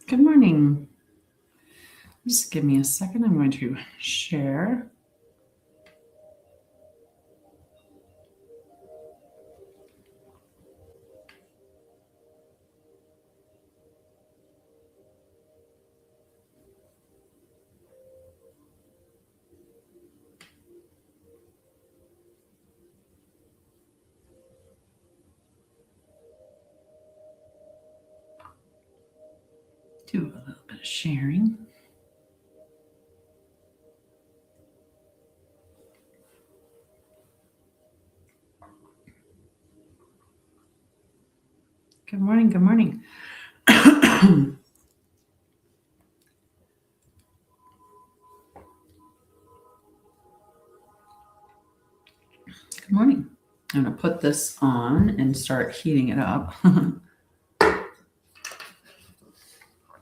Good morning. Just give me a second. I'm going to share. Do a little bit of sharing. Good morning. Good morning. Good morning. I'm going to put this on and start heating it up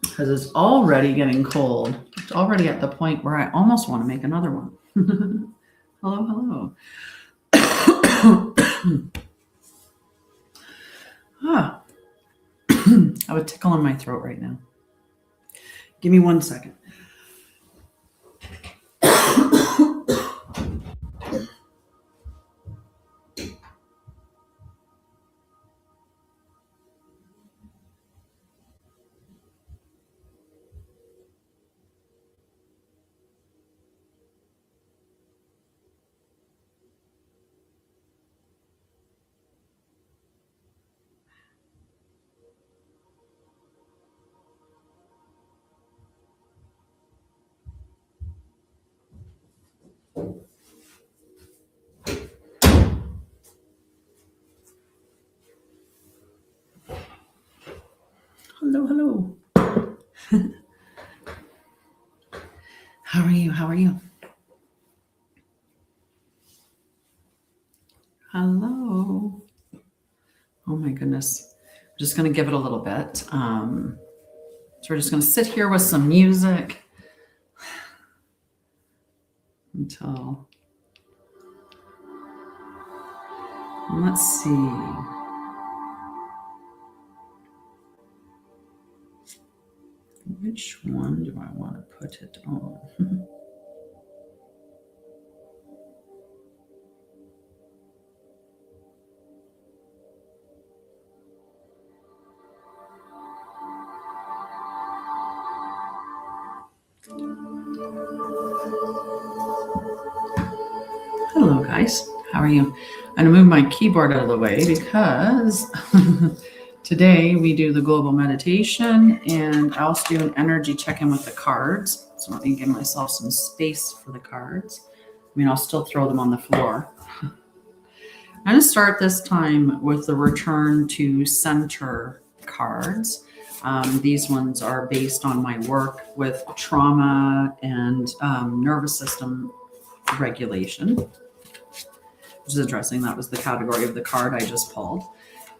because it's already getting cold. It's already at the point where I almost want to make another one. Hello, hello. I have a tickle in my throat right now. Give me 1 second. Hello. How are you? How are you? Hello. Oh my goodness. I'm just going to give it a little bit. So we're just going to sit here with some music until, let's see. Which one do I want to put it on? Hello, guys. How are you? I'm going to move my keyboard out of the way because today we do the global meditation and I also do an energy check-in with the cards. So let me give myself some space for the cards. I mean, I'll still throw them on the floor. I'm going to start this time with the return to center cards. These ones are based on my work with trauma and nervous system regulation. Just addressing that was the category of the card I just pulled.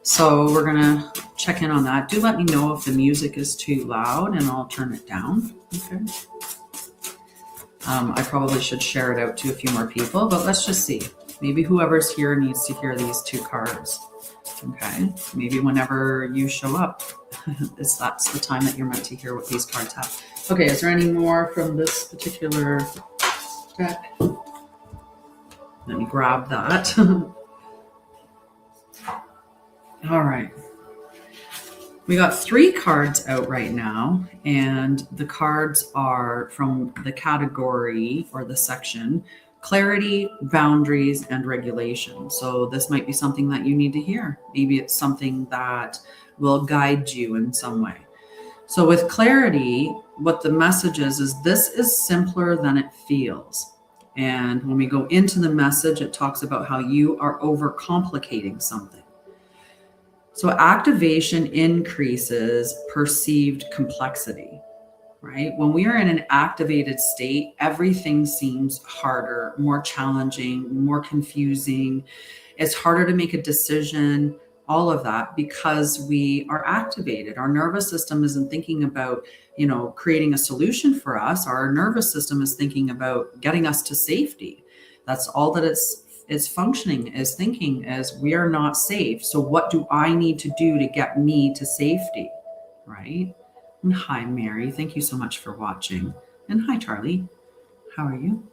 So we're going to check in on that. Do let me know if the music is too loud and I'll turn it down. Okay. I probably should share it out to a few more people, but let's just see. Maybe whoever's here needs to hear these two cards. Okay. Maybe whenever you show up, that's the time that you're meant to hear what these cards have. Okay. Is there any more from this particular deck? Let me grab that. All right. We got 3 cards out right now, and the cards are from the category or the section, clarity, boundaries, and regulation. So this might be something that you need to hear. Maybe it's something that will guide you in some way. So with clarity, what the message is this is simpler than it feels. And when we go into the message, it talks about how you are overcomplicating something. So activation increases perceived complexity, right? When we are in an activated state, everything seems harder, more challenging, more confusing. It's harder to make a decision, all of that, because we are activated. Our nervous system isn't thinking about creating a solution for us. Our nervous system is thinking about getting us to safety. That's all that it's functioning as thinking, as we are not safe. So what do I need to do to get me to safety, right? And hi, Mary. Thank you so much for watching. And hi, Charlie. How are you?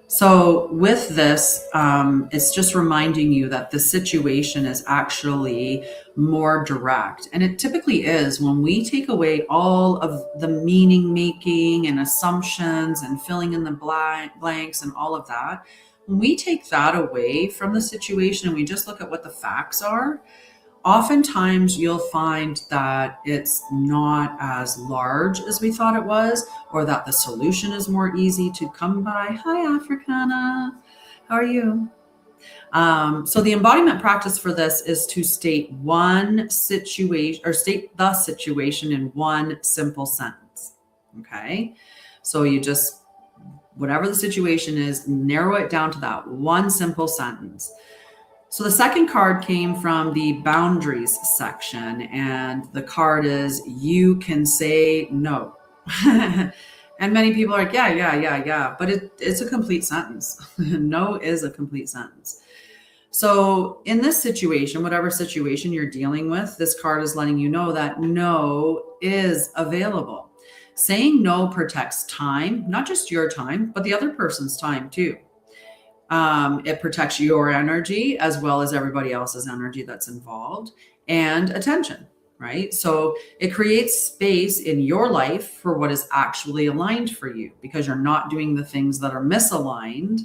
So with this, it's just reminding you that the situation is actually more direct. And it typically is when we take away all of the meaning making and assumptions and filling in the blanks and all of that. When we take that away from the situation and we just look at what the facts are, oftentimes you'll find that it's not as large as we thought it was, or that the solution is more easy to come by. Hi, Africana. How are you? So the embodiment practice for this is to state one situation, or state the situation in one simple sentence. Okay. So you just, whatever the situation is, narrow it down to that one simple sentence. So the second card came from the boundaries section, and the card is you can say no. And many people are like, yeah. But it's a complete sentence. No is a complete sentence. So in this situation, whatever situation you're dealing with, this card is letting you know that no is available. Saying no protects time, not just your time, but the other person's time too. It protects your energy as well as everybody else's energy that's involved, and attention, right? So it creates space in your life for what is actually aligned for you, because you're not doing the things that are misaligned,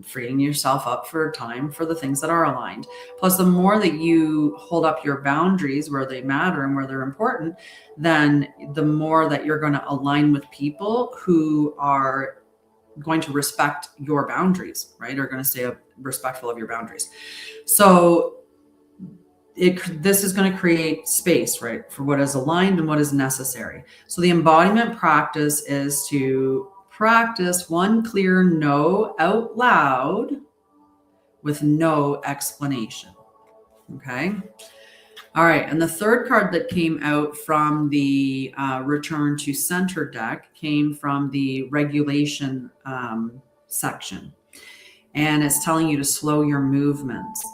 freeing yourself up for time for the things that are aligned. Plus, the more that you hold up your boundaries where they matter and where they're important, then the more that you're going to align with people who are going to respect your boundaries, right? Are going to stay respectful of your boundaries. So this is going to create space, right, for what is aligned and what is necessary. So the embodiment practice is to practice one clear no out loud with no explanation. Okay. All right. And the third card that came out from the Return to Center deck came from the regulation section. And it's telling you to slow your movements,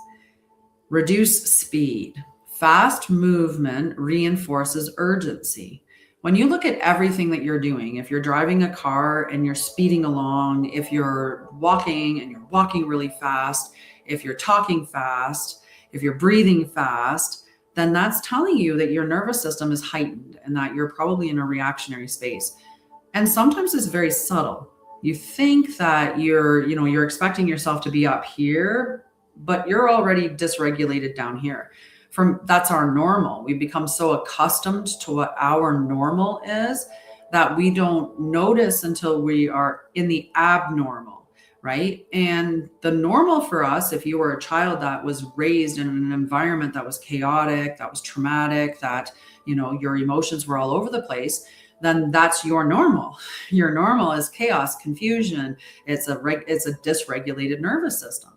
reduce speed. Fast movement reinforces urgency. When you look at everything that you're doing, if you're driving a car and you're speeding along, if you're walking and you're walking really fast, if you're talking fast, if you're breathing fast, then that's telling you that your nervous system is heightened and that you're probably in a reactionary space. And sometimes it's very subtle. You think that you're expecting yourself to be up here, but you're already dysregulated down here. That's our normal. We become so accustomed to what our normal is that we don't notice until we are in the abnormal, right? And the normal for us, if you were a child that was raised in an environment that was chaotic, that was traumatic, that, your emotions were all over the place, then that's your normal. Your normal is chaos, confusion. It's a dysregulated nervous system.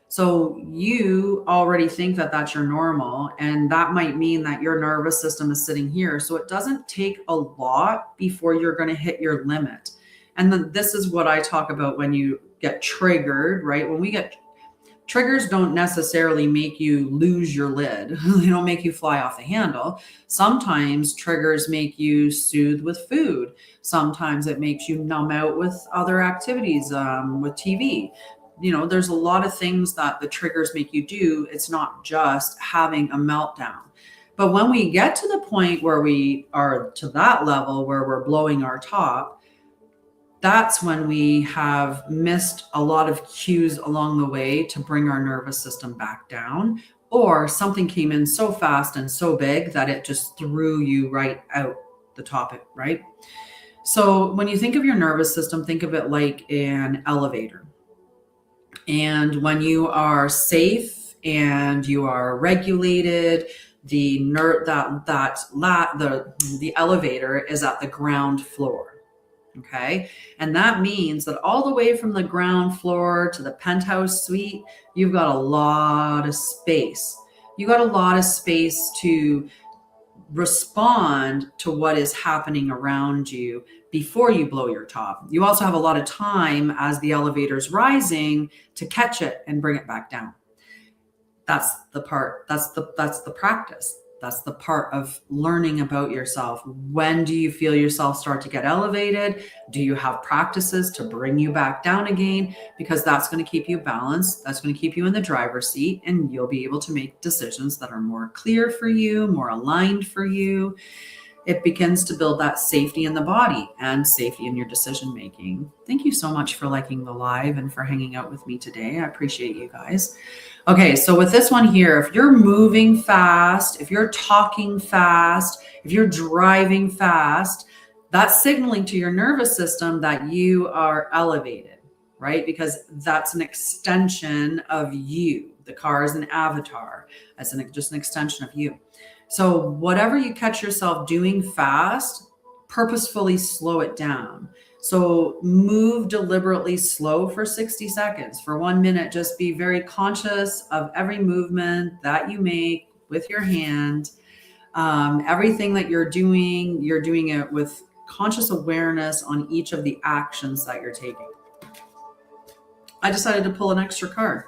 So you already think that that's your normal, and that might mean that your nervous system is sitting here. So it doesn't take a lot before you're going to hit your limit. And then this is what I talk about when you get triggered, right? When we get triggers, don't necessarily make you lose your lid. They don't make you fly off the handle. Sometimes triggers make you soothe with food. Sometimes it makes you numb out with other activities, with TV. There's a lot of things that the triggers make you do. It's not just having a meltdown. But when we get to the point where we are to that level where we're blowing our top, that's when we have missed a lot of cues along the way to bring our nervous system back down, or something came in so fast and so big that it just threw you right out the top, right? So when you think of your nervous system, think of it like an elevator. And when you are safe and you are regulated, the elevator is at the ground floor. Okay. And that means that all the way from the ground floor to the penthouse suite, you've got a lot of space. You got a lot of space to respond to what is happening around you before you blow your top. You also have a lot of time as the elevator's rising to catch it and bring it back down. That's the part, that's the practice. That's the part of learning about yourself. When do you feel yourself start to get elevated? Do you have practices to bring you back down again? Because that's going to keep you balanced. That's going to keep you in the driver's seat, and you'll be able to make decisions that are more clear for you, more aligned for you. It begins to build that safety in the body and safety in your decision making. Thank you so much for liking the live and for hanging out with me today. I appreciate you guys. Okay, so with this one here, if you're moving fast, if you're talking fast, if you're driving fast, that's signaling to your nervous system that you are elevated, right? Because that's an extension of you. The car is an avatar. That's just an extension of you. So whatever you catch yourself doing fast, purposefully slow it down. So move deliberately slow for 60 seconds. For 1 minute, just be very conscious of every movement that you make with your hand. Everything that you're doing it with conscious awareness on each of the actions that you're taking. I decided to pull an extra card.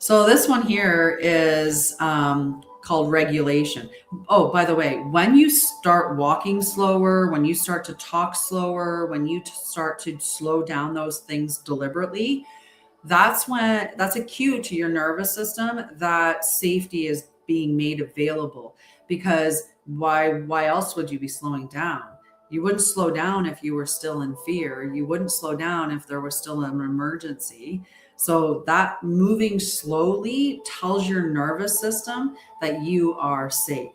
So this one here is called regulation. Oh, by the way, when you start walking slower, when you start to talk slower, when you start to slow down those things deliberately, that's a cue to your nervous system that safety is being made available. Because why else would you be slowing down? You wouldn't slow down if you were still in fear. You wouldn't slow down if there was still an emergency. So that moving slowly tells your nervous system that you are safe,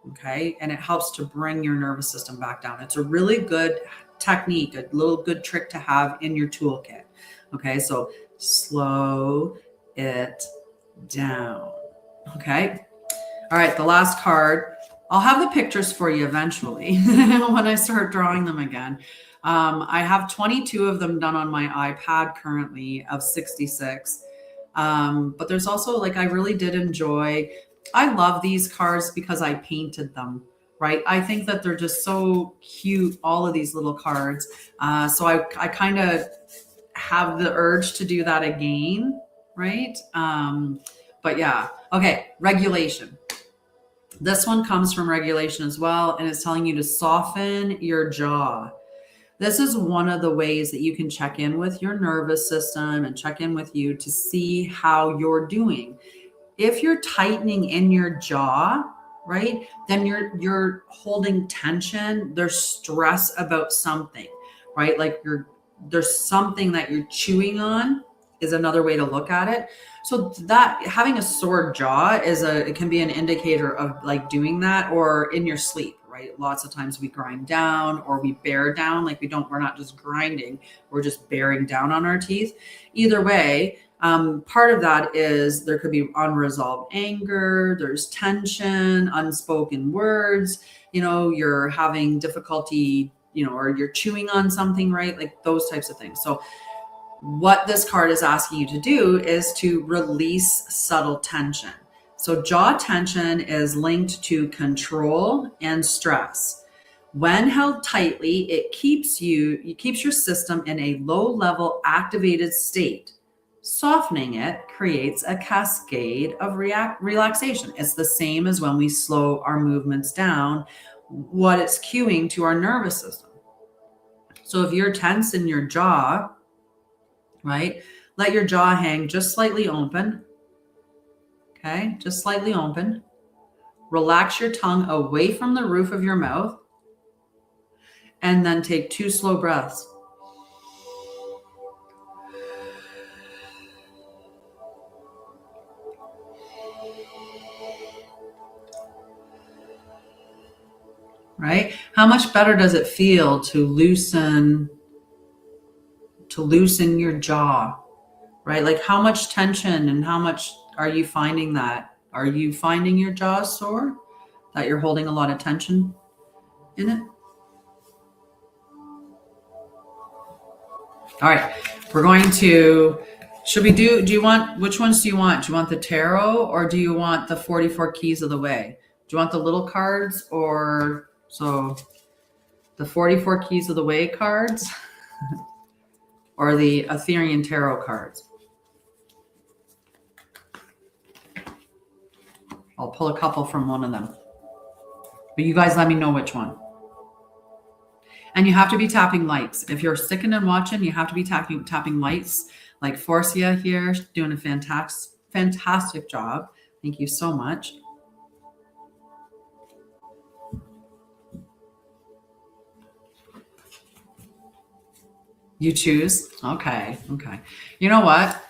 okay? And it helps to bring your nervous system back down. It's a really good technique, a little good trick to have in your toolkit, okay? So slow it down, okay? All right, the last card. I'll have the pictures for you eventually when I start drawing them again. I have 22 of them done on my iPad currently of 66. But there's also I really did enjoy, I love these cards because I painted them, right? I think that they're just so cute, all of these little cards. So I kind of have the urge to do that again, right? But yeah, okay, regulation. This one comes from regulation as well, and it's telling you to soften your jaw. This is one of the ways that you can check in with your nervous system and check in with you to see how you're doing. If you're tightening in your jaw, right, then you're holding tension. There's stress about something, right? There's something that you're chewing on is another way to look at it. So that having a sore jaw it can be an indicator of doing that, or in your sleep, right? Lots of times we grind down or we bear down, we're not just grinding, we're just bearing down on our teeth. Either way, part of that is there could be unresolved anger, there's tension, unspoken words, you're having difficulty, or you're chewing on something, right? Those types of things. So what this card is asking you to do is to release subtle tension. So jaw tension is linked to control and stress. When held tightly, it keeps your system in a low-level activated state. Softening it creates a cascade of relaxation. It's the same as when we slow our movements down, what it's cueing to our nervous system. So if you're tense in your jaw, right, let your jaw hang just slightly open. Okay, just slightly open. Relax your tongue away from the roof of your mouth. And then take 2 slow breaths. Right? How much better does it feel to loosen your jaw, right? How much tension and how much are you finding that? Are you finding your jaw sore? That you're holding a lot of tension in it? All right, we're going to, which ones do you want? Do you want the tarot or do you want the 44 keys of the way? Do you want the little cards so the 44 keys of the way cards or the Ethereal tarot cards? I'll pull a couple from one of them. But you guys let me know which one. And you have to be tapping lights. If you're sticking and watching, you have to be tapping lights. Like Forcia here, doing a fantastic job. Thank you so much. You choose? Okay. You know what?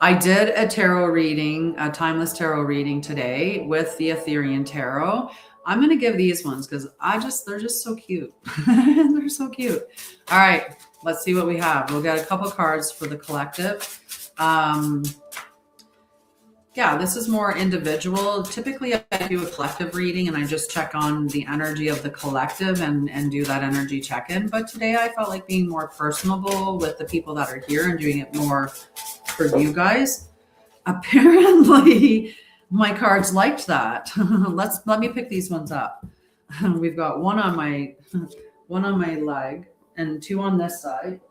I did a tarot reading, a timeless tarot reading today with the Etherian Tarot. I'm going to give these ones because they're just so cute. They're so cute. All right. Let's see what we have. We'll get a couple cards for the collective. Yeah, this is more individual. Typically, I do a collective reading and I just check on the energy of the collective and do that energy check-in. But today I felt like being more personable with the people that are here and doing it more for you guys. Apparently, my cards liked that. Let me pick these ones up. We've got one on my leg and two on this side.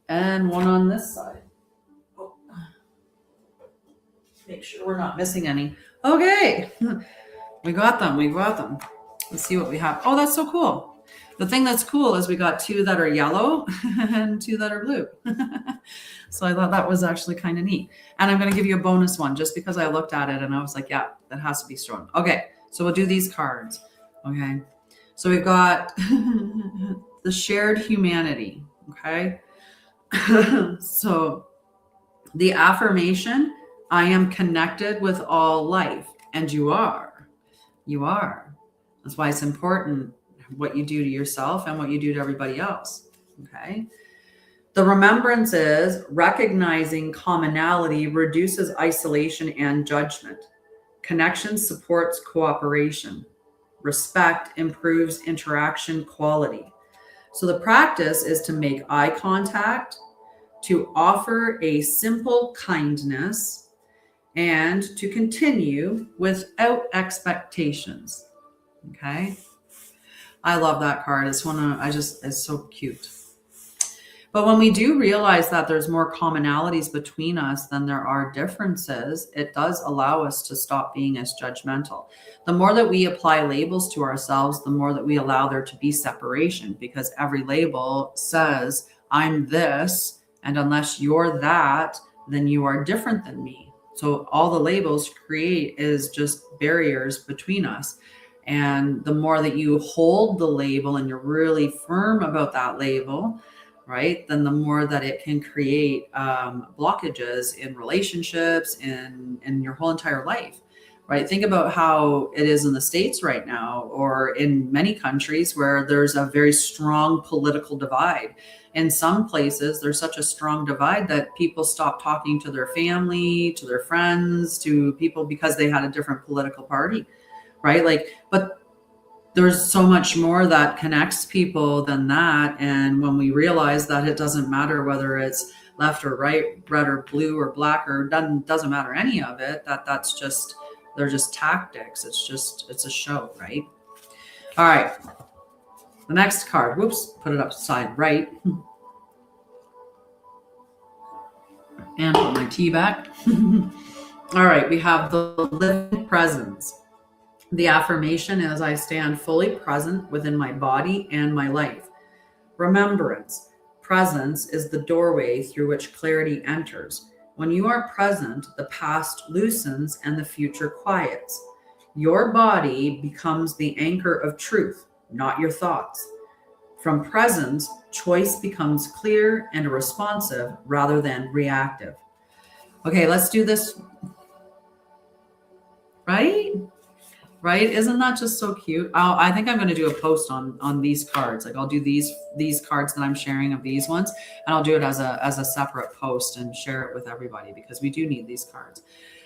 And one on this side. Make sure we're not missing any. Okay. We got them. Let's see what we have. Oh, that's so cool. The thing that's cool is we got two that are yellow and two that are blue. So I thought that was actually kind of neat. And I'm going to give you a bonus one just because I looked at it and I was like, yeah, that has to be strong. Okay. So we'll do these cards. Okay. So we've got the shared humanity. Okay. So the affirmation, I am connected with all life. And you are. You are. That's why it's important what you do to yourself and what you do to everybody else. Okay. The remembrance is recognizing commonality reduces isolation and judgment. Connection supports cooperation. Respect improves interaction quality. So the practice is to make eye contact, to offer a simple kindness, and to continue without expectations. Okay. I love that card. It's it's so cute. But when we do realize that there's more commonalities between us than there are differences, it does allow us to stop being as judgmental. The more that we apply labels to ourselves, the more that we allow there to be separation, because every label says, I'm this, and unless you're that, then you are different than me. So all the labels create is just barriers between us. And the more that you hold the label and you're really firm about that label, right, then the more that it can create blockages in relationships and in your whole entire life, right? Think about how it is in the States right now, or in many countries where there's a very strong political divide. In some places, there's such a strong divide that people stop talking to their family, to their friends, to people because they had a different political party, right? But there's so much more that connects people than that. And when we realize that it doesn't matter whether it's left or right, red or blue or black, or doesn't matter any of it, they're just tactics. It's a show, right? All right. The next card, whoops, put it upside right. And put my tea back. All right, we have the living presence. The affirmation is, I stand fully present within my body and my life. Remembrance. Presence is the doorway through which clarity enters. When you are present, the past loosens and the future quiets. Your body becomes the anchor of truth, not your thoughts. From presence, choice becomes clear and responsive rather than reactive. Okay, let's do this. Right? Right? Isn't that just so cute? I think I'm going to do a post on these cards. Like I'll do these cards that I'm sharing of these ones, and I'll do it as a separate post and share it with everybody because we do need these cards.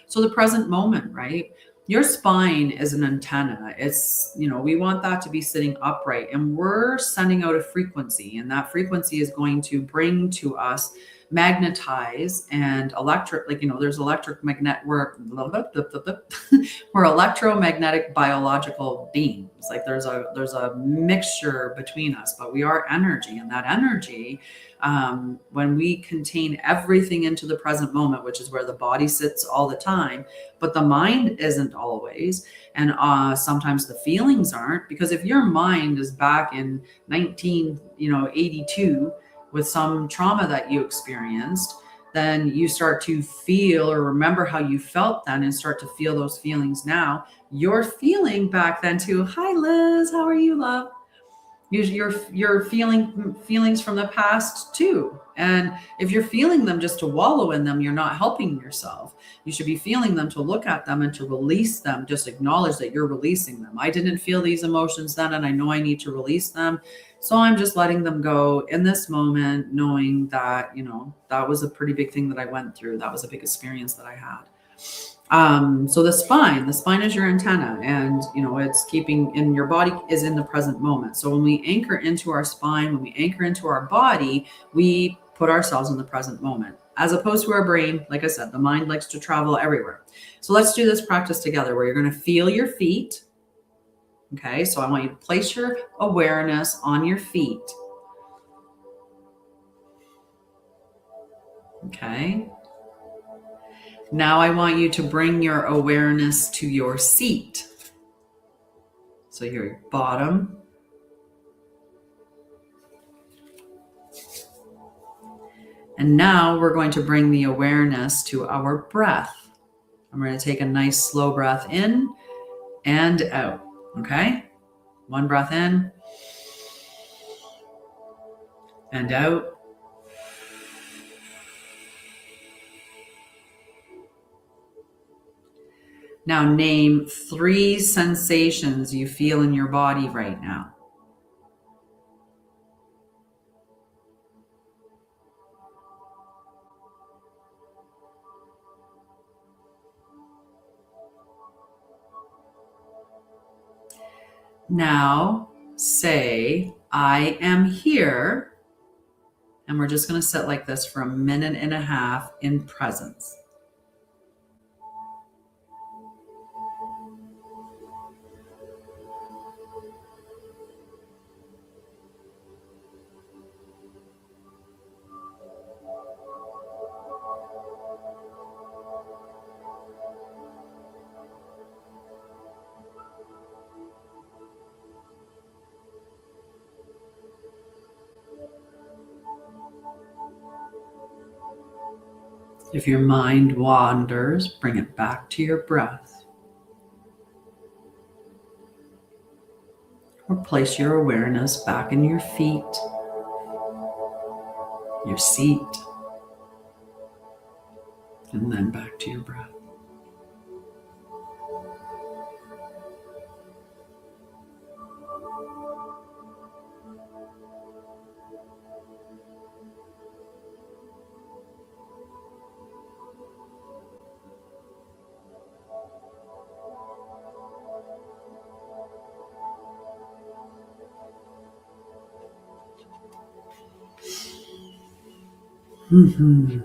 So the present moment, right? Your spine is an antenna. It's, we want that to be sitting upright, and we're sending out a frequency, and that frequency is going to bring to us, magnetize and electric, there's we're electromagnetic biological beings. It's like there's a mixture between us, but we are energy, and that energy, when we contain everything into the present moment, which is where the body sits all the time, but the mind isn't always, and sometimes the feelings aren't, because if your mind is back in 1982 with some trauma that you experienced, then you start to feel or remember how you felt then and start to feel those feelings now. You're feeling back then too. Hi, Liz. How are you, love? You're feeling feelings from the past too. And if you're feeling them just to wallow in them, you're not helping yourself. You should be feeling them to look at them and to release them. Just acknowledge that you're releasing them. I didn't feel these emotions then, and I know I need to release them. So I'm just letting them go in this moment, knowing that, that was a pretty big thing that I went through. That was a big experience that I had. So the spine is your antenna, and, it's keeping in your body is in the present moment. So when we anchor into our spine, when we anchor into our body, we put ourselves in the present moment, as opposed to our brain. Like I said, the mind likes to travel everywhere. So let's do this practice together where you're going to feel your feet. Okay, so I want you to place your awareness on your feet. Okay. Now I want you to bring your awareness to your seat. So your bottom. And now we're going to bring the awareness to our breath. I'm going to take a nice slow breath in and out. Okay? One breath in and out. Now name 3 sensations you feel in your body right now. Now say, I am here. And we're just going to sit like this for a minute and a half in presence. If your mind wanders, bring it back to your breath. Or place your awareness back in your feet, your seat, and then back to your breath. Mm-hmm.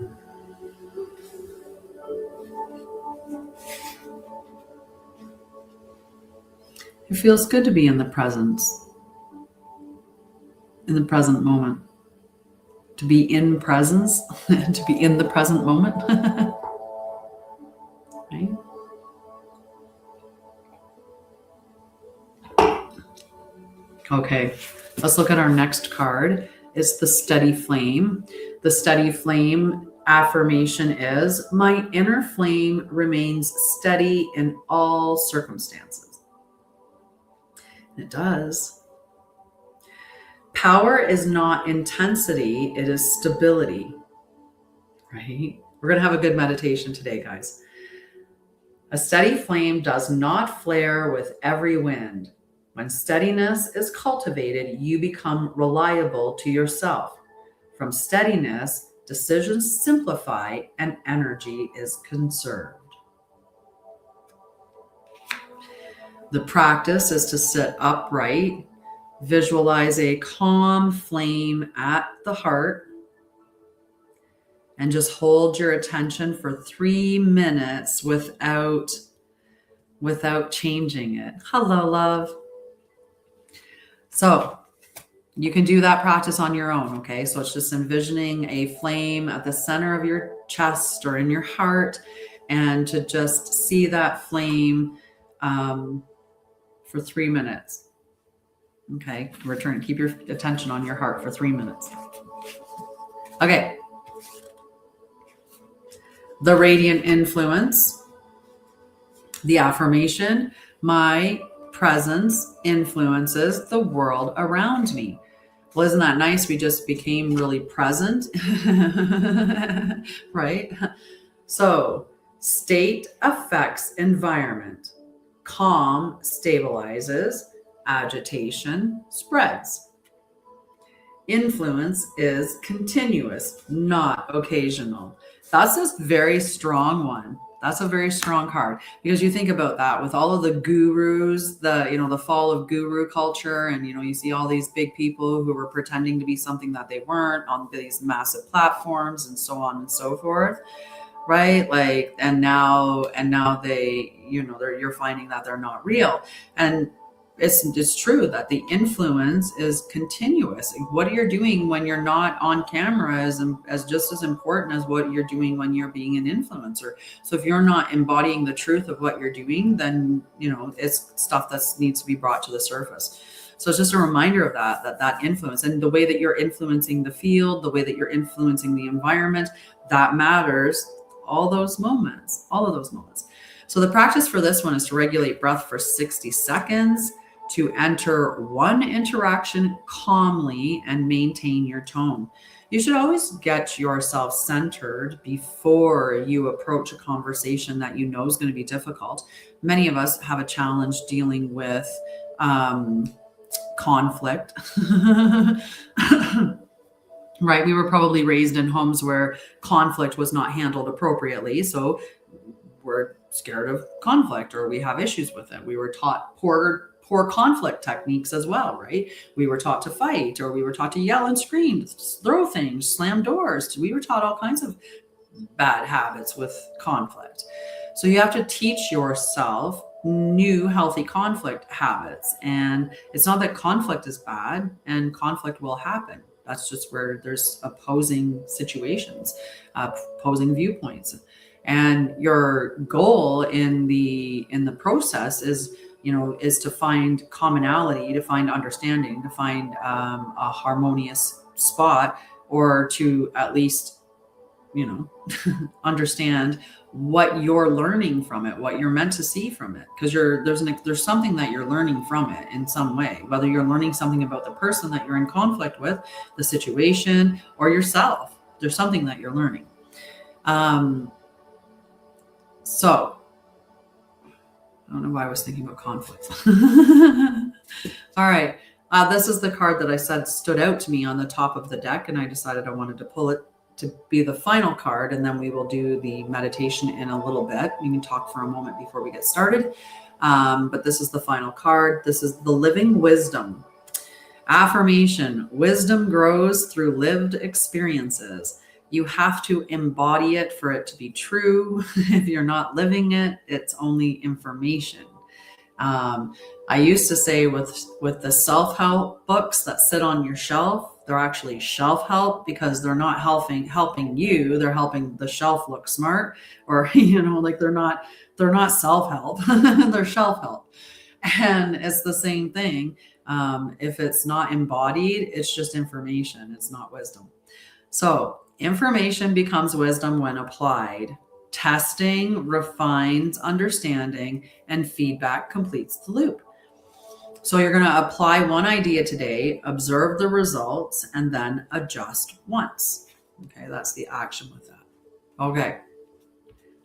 It feels good to be in the presence, in the present moment. To be in presence, to be in the present moment. Right? Okay, let's look at our next card. It's the steady flame. The steady flame affirmation is, my inner flame remains steady in all circumstances. And it does. Power is not intensity, it is stability. Right? We're going to have a good meditation today, guys. A steady flame does not flare with every wind. When steadiness is cultivated, you become reliable to yourself. From steadiness, decisions simplify and energy is conserved. The practice is to sit upright, visualize a calm flame at the heart, and just hold your attention for 3 minutes without changing it. Hello, love. So you can do that practice on your own, okay? So it's just envisioning a flame at the center of your chest or in your heart, and to just see that flame for 3 minutes. Okay, return. Keep your attention on your heart for 3 minutes. Okay. The radiant influence, the affirmation, my presence influences the world around me. Well, isn't that nice? We just became really present, right? So, state affects environment. Calm stabilizes, agitation spreads. Influence is continuous, not occasional. That's a very strong one. That's a very strong card, because you think about that with all of the gurus, the fall of guru culture, and you see all these big people who were pretending to be something that they weren't on these massive platforms and so on and so forth, right? Like, and now they, you're finding that they're not real. And it's true that the influence is continuous. What you're doing when you're not on camera is as just as important as what you're doing when you're being an influencer. So if you're not embodying the truth of what you're doing, then it's stuff that needs to be brought to the surface. So it's just a reminder of that influence, and the way that you're influencing the field, the way that you're influencing the environment, that matters. All of those moments. So the practice for this one is to regulate breath for 60 seconds, to enter one interaction calmly and maintain your tone. You should always get yourself centered before you approach a conversation that you know is going to be difficult. Many of us have a challenge dealing with conflict. Right? We were probably raised in homes where conflict was not handled appropriately. So we're scared of conflict, or we have issues with it. We were taught poor conflict techniques as well, right? We were taught to fight, or we were taught to yell and scream, throw things, slam doors. We were taught all kinds of bad habits with conflict. So you have to teach yourself new healthy conflict habits. And it's not that conflict is bad, and conflict will happen. That's just where there's opposing situations, opposing viewpoints. And your goal in the process is to find commonality, to find understanding, to find a harmonious spot, or to at least understand what you're learning from it, what you're meant to see from it, because there's something that you're learning from it in some way, whether you're learning something about the person that you're in conflict with, the situation, or yourself. There's something that you're learning. So I don't know why I was thinking about conflict. All right. This is the card that I said stood out to me on the top of the deck, and I decided I wanted to pull it to be the final card, and then we will do the meditation in a little bit. We can talk for a moment before we get started. But this is the final card. This is the living wisdom. Affirmation: wisdom grows through lived experiences. You have to embody it for it to be true. If you're not living it, it's only information. I used to say with the self-help books that sit on your shelf, they're actually shelf help, because they're not helping you. They're helping the shelf look smart, or like they're not self-help. They're shelf help. And it's the same thing. If it's not embodied, it's just information. It's not wisdom. So information becomes wisdom when applied. Testing refines understanding, and feedback completes the loop. So you're going to apply one idea today, observe the results, and then adjust once. Okay, that's the action with that. Okay.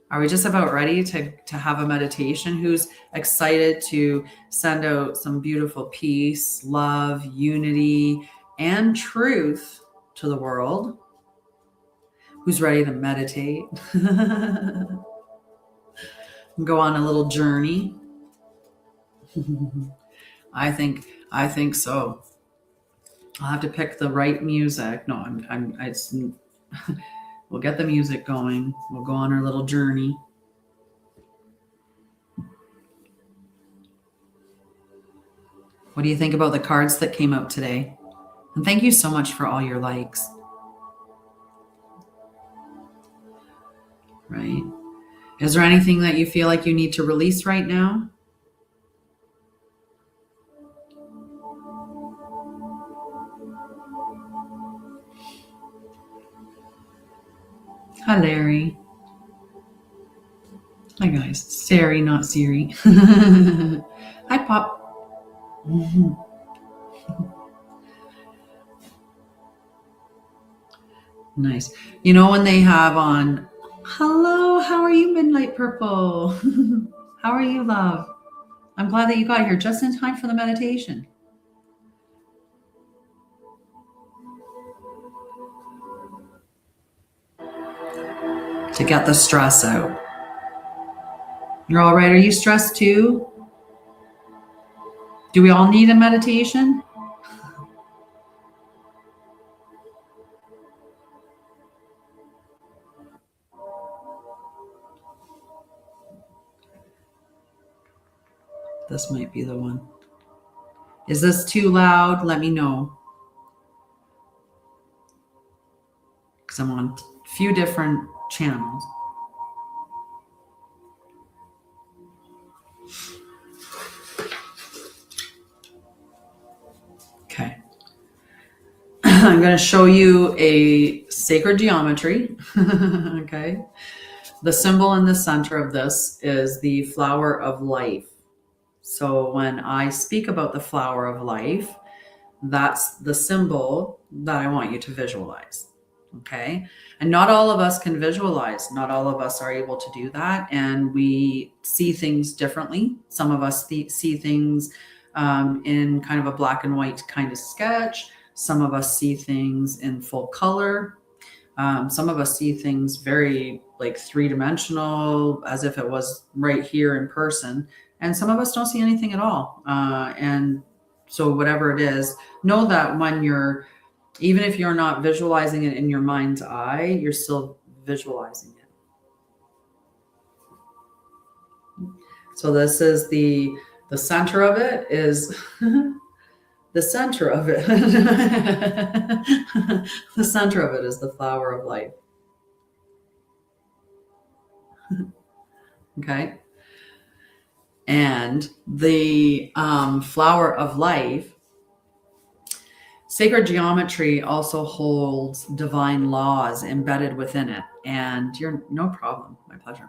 Are we just about ready to have a meditation? Who's excited to send out some beautiful peace, love, unity, and truth to the world? Who's ready to meditate? Go on a little journey? I think so. I'll have to pick the right music. No, we'll get the music going. We'll go on our little journey. What do you think about the cards that came out today? And thank you so much for all your likes. Right? Is there anything that you feel like you need to release right now? Hi, Larry. Hi, guys. Sari, not Siri. Hi, Pop. Nice. You know when they have on, hello, how are you, Midnight Purple? How are you, love? I'm glad that you got here just in time for the meditation. To get the stress out. You're all right. Are you stressed too? Do we all need a meditation? This might be the one. Is this too loud? Let me know. Because I'm on a few different channels. Okay. I'm going to show you a sacred geometry. Okay. The symbol in the center of this is the flower of life. So when I speak about the flower of life, that's the symbol that I want you to visualize. Okay. And not all of us can visualize. Not all of us are able to do that. And we see things differently. Some of us see things in kind of a black and white kind of sketch. Some of us see things in full color. Some of us see things very like three-dimensional, as if it was right here in person. And some of us don't see anything at all. And so whatever it is, know that when you're, even if you're not visualizing it in your mind's eye, you're still visualizing it. So this is the center of it is the center of it. The center of it is the flower of life. Okay. And the flower of life, sacred geometry also holds divine laws embedded within it. And you're no problem, my pleasure.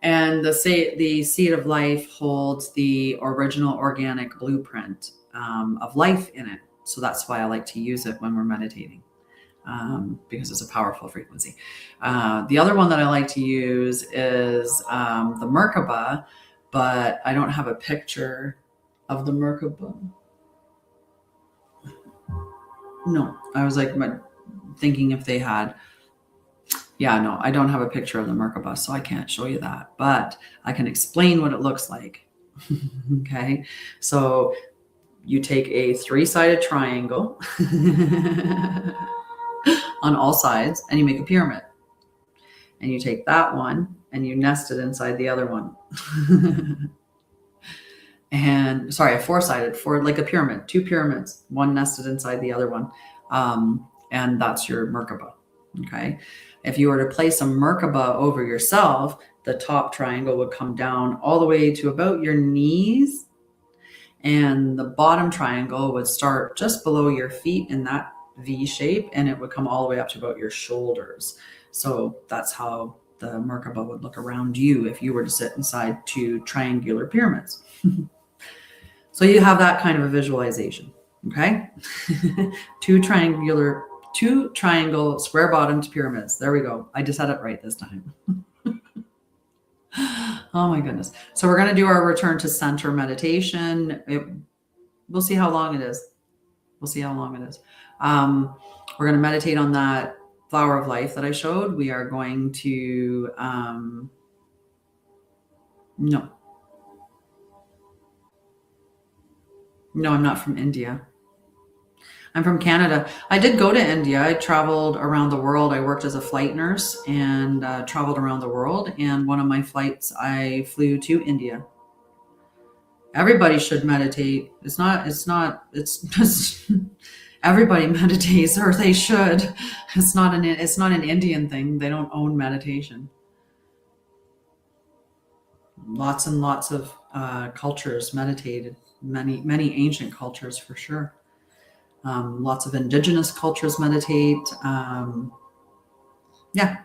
And the seed of life holds the original organic blueprint of life in it. So that's why I like to use it when we're meditating, because it's a powerful frequency. The other one that I like to use is the Merkaba, but I don't have a picture of the Merkaba. No, I was like thinking if they had. Yeah, no, I don't have a picture of the Merkaba, so I can't show you that, but I can explain what it looks like. Okay, so you take a three-sided triangle on all sides and you make a pyramid. And you take that one and you nest it inside the other one. And sorry, a four-sided, like a pyramid, two pyramids, one nested inside the other one. And that's your Merkaba. Okay. If you were to place a Merkaba over yourself, the top triangle would come down all the way to about your knees. And the bottom triangle would start just below your feet in that V shape, and it would come all the way up to about your shoulders. So that's how the Merkaba would look around you if you were to sit inside two triangular pyramids. So you have that kind of a visualization. Okay. Two triangle square bottomed pyramids. There we go. I just had it right this time. Oh my goodness. So we're going to do our return to center meditation. We'll see how long it is. We're going to meditate on that flower of life that I showed. We are going to, no, I'm not from India. I'm from Canada. I did go to India. I traveled around the world. I worked as a flight nurse and traveled around the world. And one of my flights, I flew to India. Everybody should meditate. It's everybody meditates, or they should. It's not an Indian thing. They don't own meditation. Lots and lots of cultures meditated. Many ancient cultures for sure. Lots of indigenous cultures meditate. Yeah,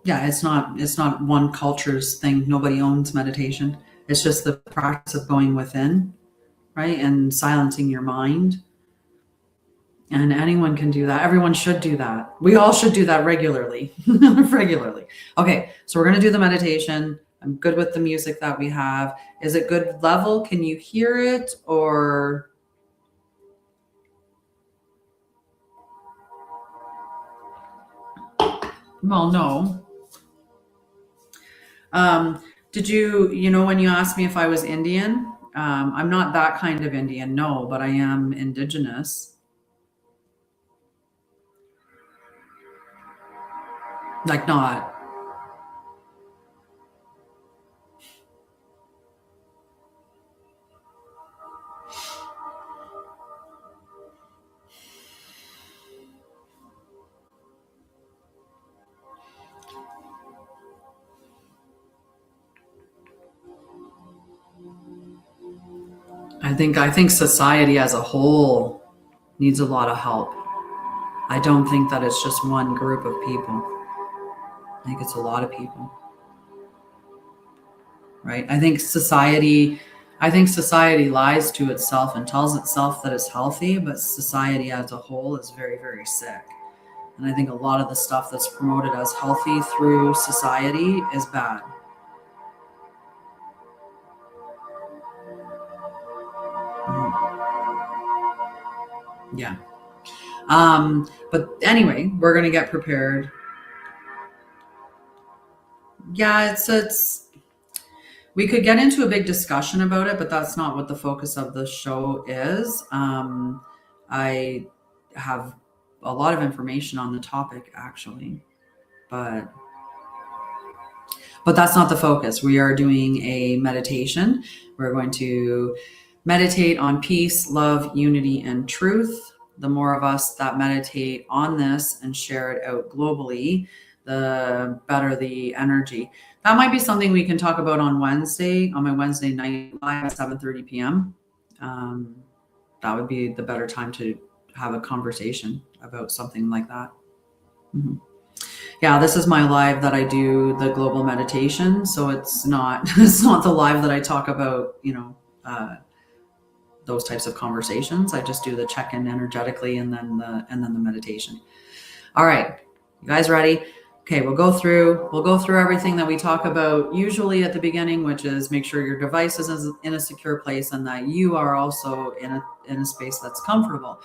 it's not one culture's thing. Nobody owns meditation. It's just the practice of going within, right, and silencing your mind. And anyone can do that. Everyone should do that. We all should do that regularly. Regularly. Okay, so we're going to do the meditation. I'm good with the music that we have. Is it good level? Can you hear it? Or well, no. Did you know, when you asked me if I was Indian, I'm not that kind of Indian, no, but I am indigenous. Like, not. I think society as a whole needs a lot of help. I don't think that it's just one group of people. I think it's a lot of people. Right? I think society lies to itself and tells itself that it's healthy, but society as a whole is very, very sick. And I think a lot of the stuff that's promoted as healthy through society is bad. Yeah. But anyway, we're going to get prepared. Yeah, we could get into a big discussion about it, but that's not what the focus of the show is. I have a lot of information on the topic, actually, but that's not the focus. We are doing a meditation. We're going to meditate on peace, love, unity, and truth. The more of us that meditate on this and share it out globally, the better the energy. That might be something we can talk about on Wednesday, on my Wednesday night live at 7:30 p.m. That would be the better time to have a conversation about something like that. Mm-hmm. Yeah, this is my live that I do the global meditation. So it's not the live that I talk about, those types of conversations. I just do the check-in energetically and then the meditation. All right, you guys ready? Okay, we'll go through everything that we talk about usually at the beginning, which is make sure your device is in a secure place and that you are also in a space that's comfortable.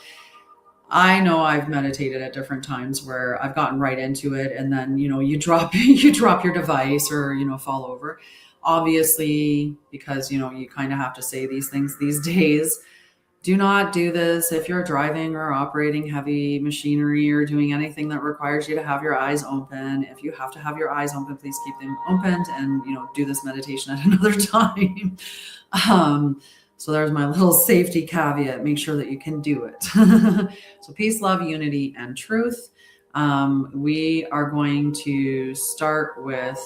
I know I've meditated at different times where I've gotten right into it, and then you drop your device or fall over. Obviously, because you kind of have to say these things these days. Do not do this if you're driving or operating heavy machinery or doing anything that requires you to have your eyes open. If you have to have your eyes open, please keep them opened and do this meditation at another time. So there's my little safety caveat. Make sure that you can do it. So peace, love, unity, and truth. We are going to start with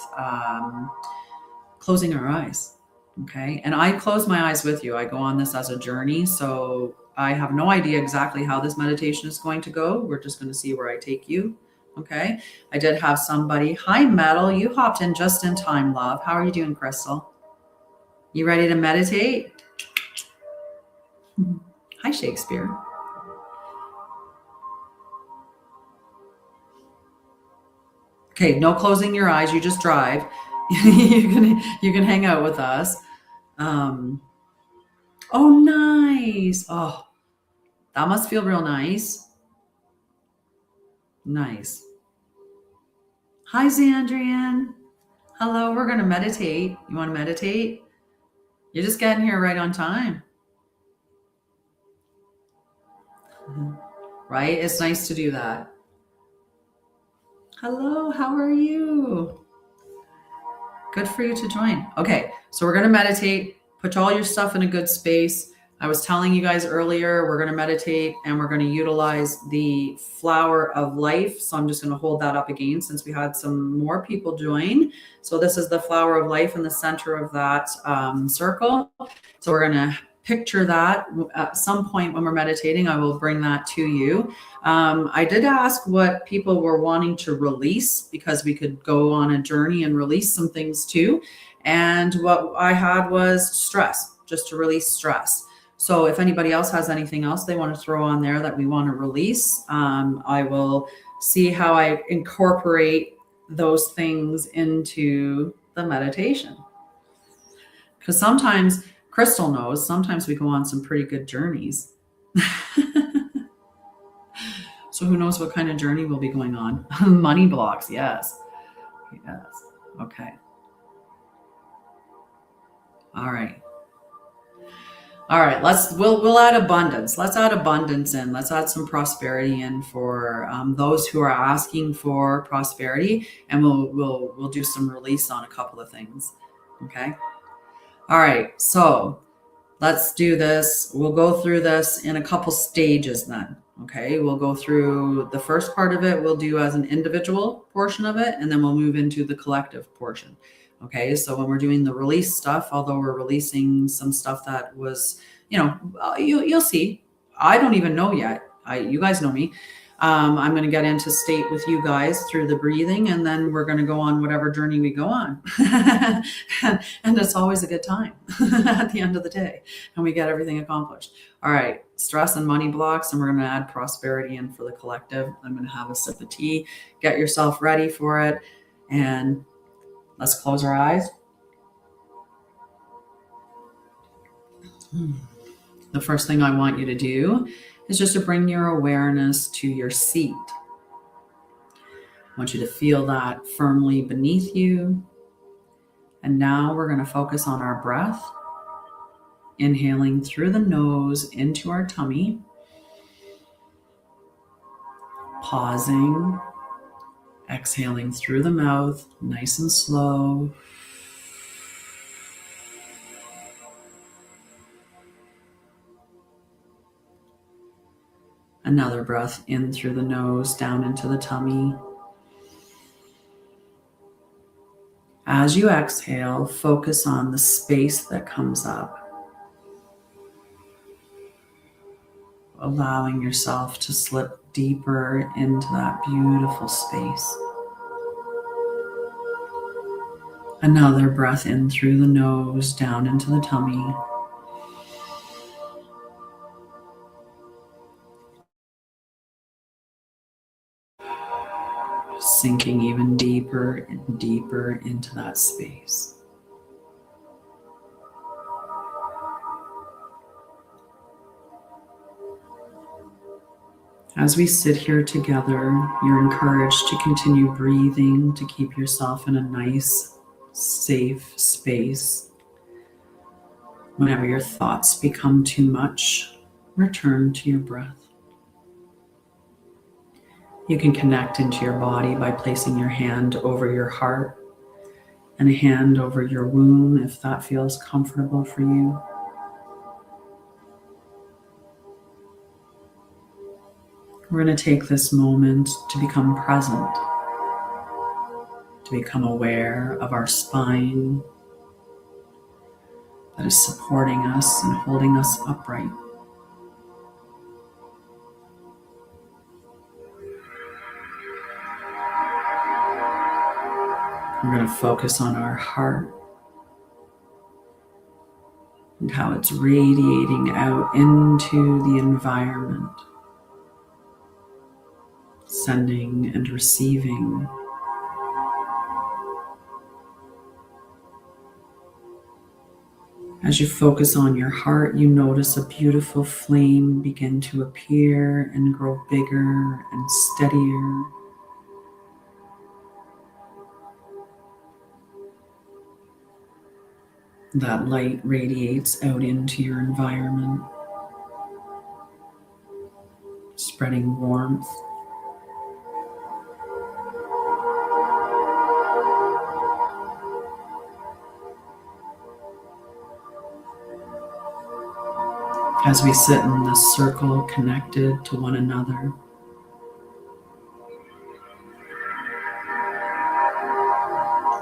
closing our eyes. Okay. And I close my eyes with you. I go on this as a journey. So I have no idea exactly how this meditation is going to go. We're just going to see where I take you. Okay. I did have somebody. Hi, Metal. You hopped in just in time, love. How are you doing, Crystal? You ready to meditate? Hi, Shakespeare. Okay. No closing your eyes. You just drive. you can hang out with us. Oh, nice. Oh, that must feel real nice. Nice. Hi, Zandrian. Hello, we're going to meditate. You want to meditate? You're just getting here right on time. Right? It's nice to do that. Hello, how are you? Good for you to join. Okay, so we're going to meditate. Put all your stuff in a good space. I was telling you guys earlier, we're going to meditate and we're going to utilize the flower of life. So I'm just going to hold that up again since we had some more people join. So this is the flower of life in the center of that circle. So we're going to picture that at some point when we're meditating. I will bring that to you. I did ask what people were wanting to release because we could go on a journey and release some things too. And what I had was stress, just to release stress. So if anybody else has anything else they want to throw on there that we want to release, I will see how I incorporate those things into the meditation. Because sometimes, Crystal knows, sometimes we go on some pretty good journeys. So who knows what kind of journey we'll be going on. Money blocks, yes. Yes. Okay. All right. All right, we'll add abundance. Let's add abundance in. Let's add some prosperity in for those who are asking for prosperity, and we'll do some release on a couple of things. Okay. All right. So let's do this. We'll go through this in a couple stages then. Okay. We'll go through the first part of it. We'll do as an individual portion of it, and then we'll move into the collective portion. Okay, so when we're doing the release stuff, although we're releasing some stuff that was, you'll see. I don't even know yet. You guys know me. I'm going to get into state with you guys through the breathing, and then we're going to go on whatever journey we go on. and it's always a good time at the end of the day, and we get everything accomplished. All right, stress and money blocks, and we're going to add prosperity in for the collective. I'm going to have a sip of tea. Get yourself ready for it, and let's close our eyes. The first thing I want you to do is just to bring your awareness to your seat. I want you to feel that firmly beneath you. And now we're going to focus on our breath. Inhaling through the nose into our tummy. Pausing. Exhaling through the mouth, nice and slow. Another breath in through the nose, down into the tummy. As you exhale, focus on the space that comes up, allowing yourself to slip deeper into that beautiful space. Another breath in through the nose, down into the tummy. Sinking even deeper and deeper into that space. As we sit here together, you're encouraged to continue breathing, to keep yourself in a nice, safe space. Whenever your thoughts become too much, return to your breath. You can connect into your body by placing your hand over your heart and a hand over your womb if that feels comfortable for you. We're going to take this moment to become present, to become aware of our spine that is supporting us and holding us upright. We're going to focus on our heart and how it's radiating out into the environment, sending and receiving. As you focus on your heart, you notice a beautiful flame begin to appear and grow bigger and steadier. That light radiates out into your environment, spreading warmth. As we sit in this circle connected to one another,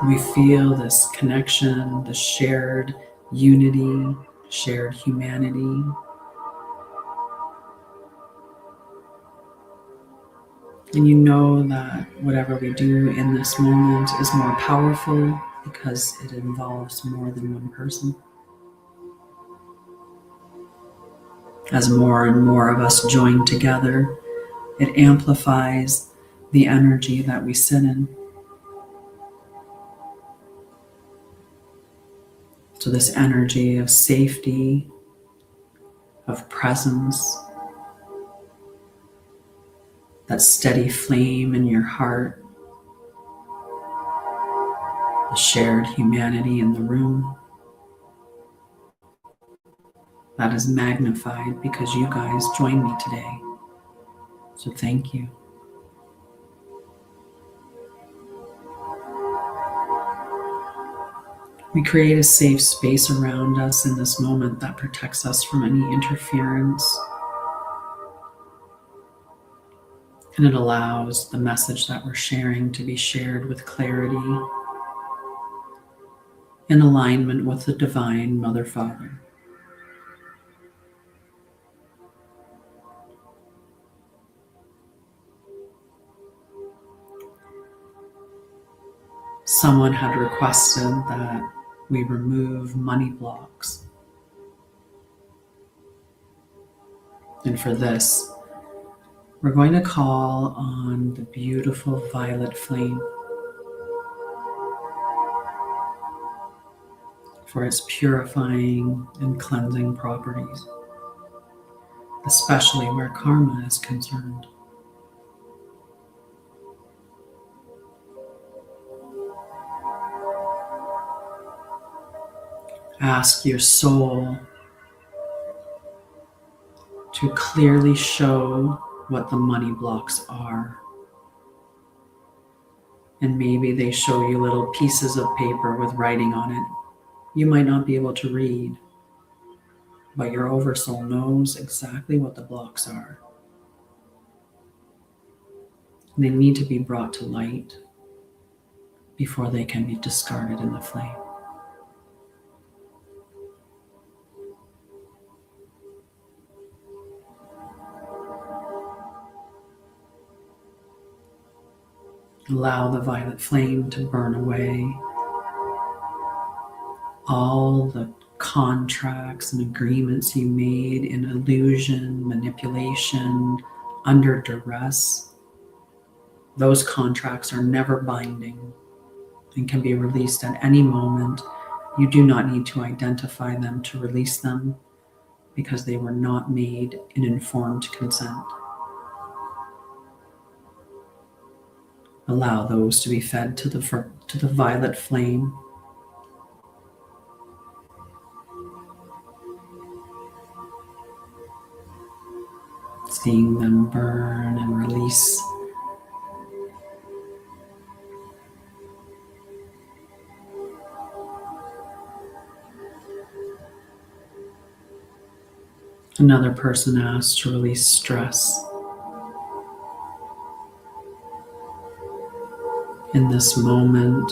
we feel this connection, the shared unity, shared humanity. And you know that whatever we do in this moment is more powerful because it involves more than one person. As more and more of us join together, it amplifies the energy that we sit in. So this energy of safety, of presence, that steady flame in your heart, the shared humanity in the room, that is magnified because you guys joined me today. So thank you. We create a safe space around us in this moment that protects us from any interference. And it allows the message that we're sharing to be shared with clarity, in alignment with the Divine Mother Father. Someone had requested that we remove money blocks. And for this, we're going to call on the beautiful violet flame for its purifying and cleansing properties, especially where karma is concerned. Ask your soul to clearly show what the money blocks are. And maybe they show you little pieces of paper with writing on it. You might not be able to read, but your oversoul knows exactly what the blocks are. They need to be brought to light before they can be discarded in the flame. Allow the violet flame to burn away all the contracts and agreements you made in illusion, manipulation, under duress. Those contracts are never binding and can be released at any moment. You do not need to identify them to release them because they were not made in informed consent. Allow those to be fed to the violet flame. Seeing them burn and release. Another person asked to release stress. In this moment,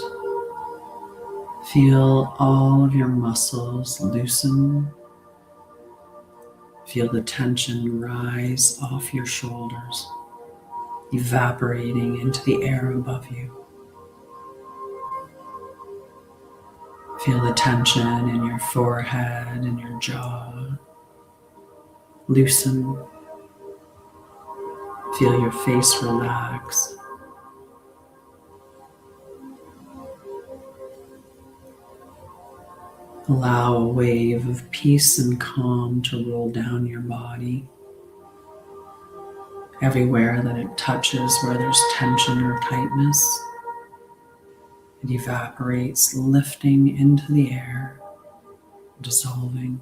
feel all of your muscles loosen. Feel the tension rise off your shoulders, evaporating into the air above you. Feel the tension in your forehead and your jaw. Loosen. Feel your face relax. Allow a wave of peace and calm to roll down your body. Everywhere that it touches where there's tension or tightness, it evaporates, lifting into the air, dissolving.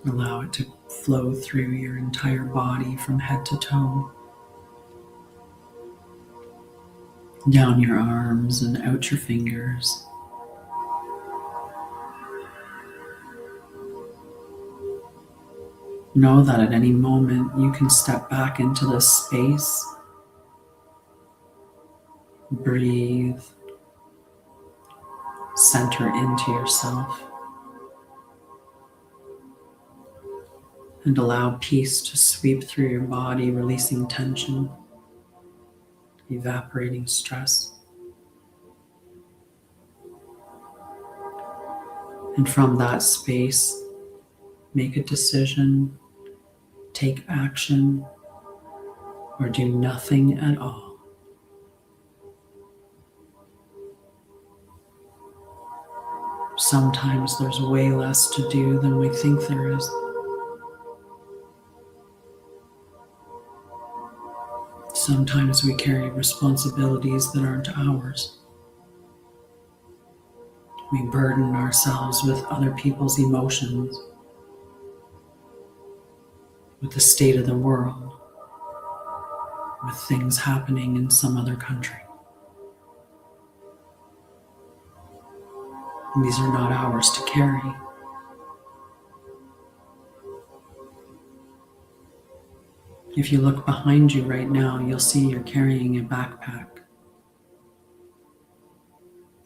Allow it to flow through your entire body from head to toe. down your arms and out your fingers. Know that at any moment you can step back into this space, breathe, center into yourself, and allow peace to sweep through your body, releasing tension, evaporating stress. And from that space, make a decision, take action, or do nothing at all. Sometimes there's way less to do than we think there is. Sometimes we carry responsibilities that aren't ours. We burden ourselves with other people's emotions, with the state of the world, with things happening in some other country. And these are not ours to carry. If you look behind you right now, you'll see you're carrying a backpack.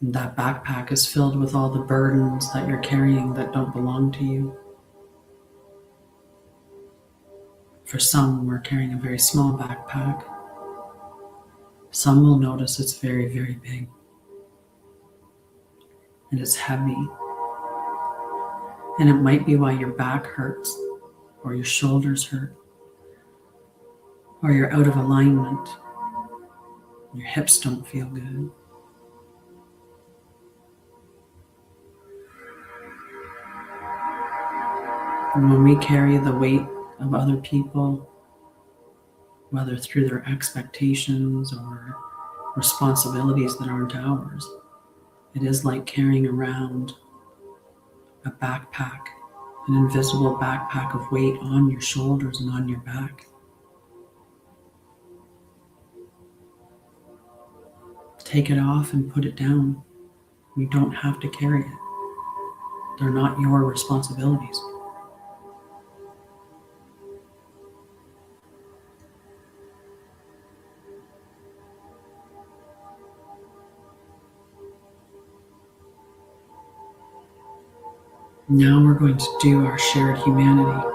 And that backpack is filled with all the burdens that you're carrying that don't belong to you. For some, we're carrying a very small backpack. Some will notice it's very, very big. And it's heavy. And it might be why your back hurts, or your shoulders hurt, or you're out of alignment. Your hips don't feel good. And when we carry the weight of other people, whether through their expectations or responsibilities that aren't ours, it is like carrying around a backpack, an invisible backpack of weight on your shoulders and on your back. Take it off and put it down. You don't have to carry it. They're not your responsibilities. Now we're going to do our shared humanity.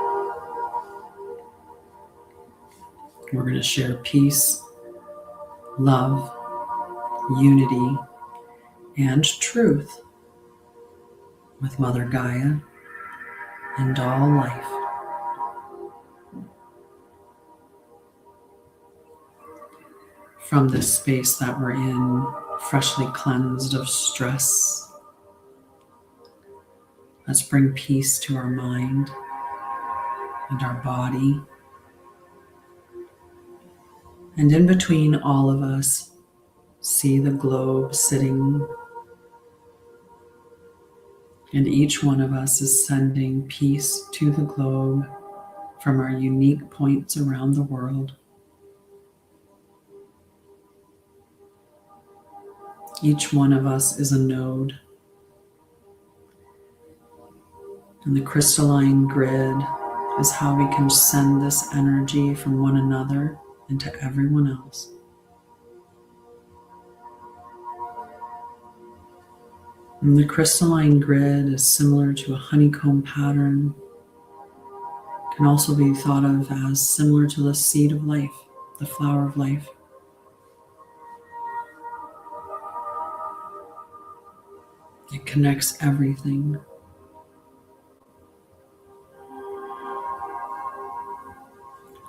We're going to share peace, love, unity, and truth with Mother Gaia and all life. From this space that we're in, freshly cleansed of stress, let's bring peace to our mind and our body. And in between all of us, see the globe sitting. And each one of us is sending peace to the globe from our unique points around the world. Each one of us is a node. And the crystalline grid is how we can send this energy from one another into everyone else. And the crystalline grid is similar to a honeycomb pattern. It can also be thought of as similar to the seed of life, the flower of life. It connects everything.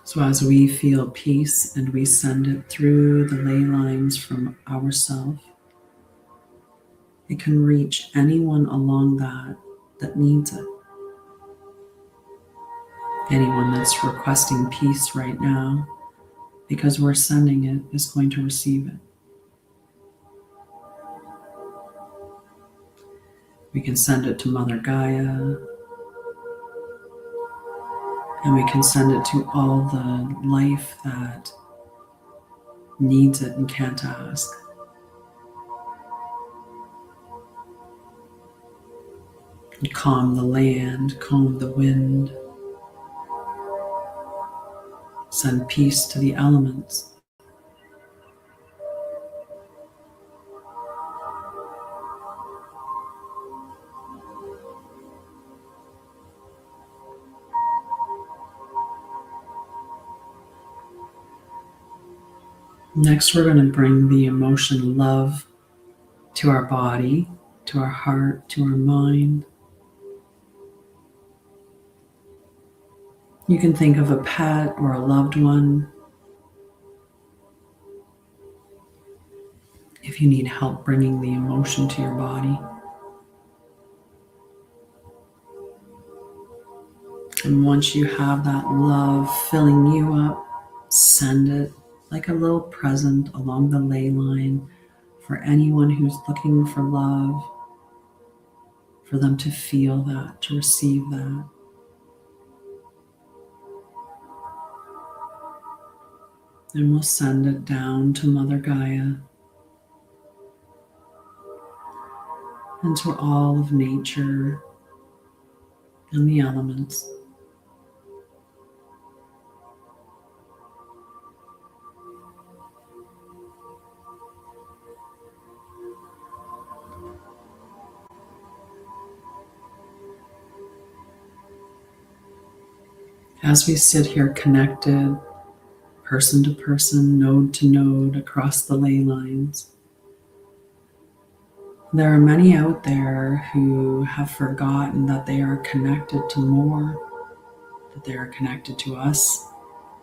So as we feel peace and we send it through the ley lines from ourself, it can reach anyone along that needs it. Anyone that's requesting peace right now, because we're sending it, is going to receive it. We can send it to Mother Gaia, and we can send it to all the life that needs it and can't ask. Calm the land, calm the wind, send peace to the elements. Next, we're going to bring the emotion love to our body, to our heart, to our mind. You can think of a pet or a loved one. If you need help bringing the emotion to your body. And once you have that love filling you up, send it like a little present along the ley line for anyone who's looking for love, for them to feel that, to receive that. And we'll send it down to Mother Gaia and to all of nature and the elements. As we sit here connected, person to person, node to node, across the ley lines, there are many out there who have forgotten that they are connected to more, that they are connected to us,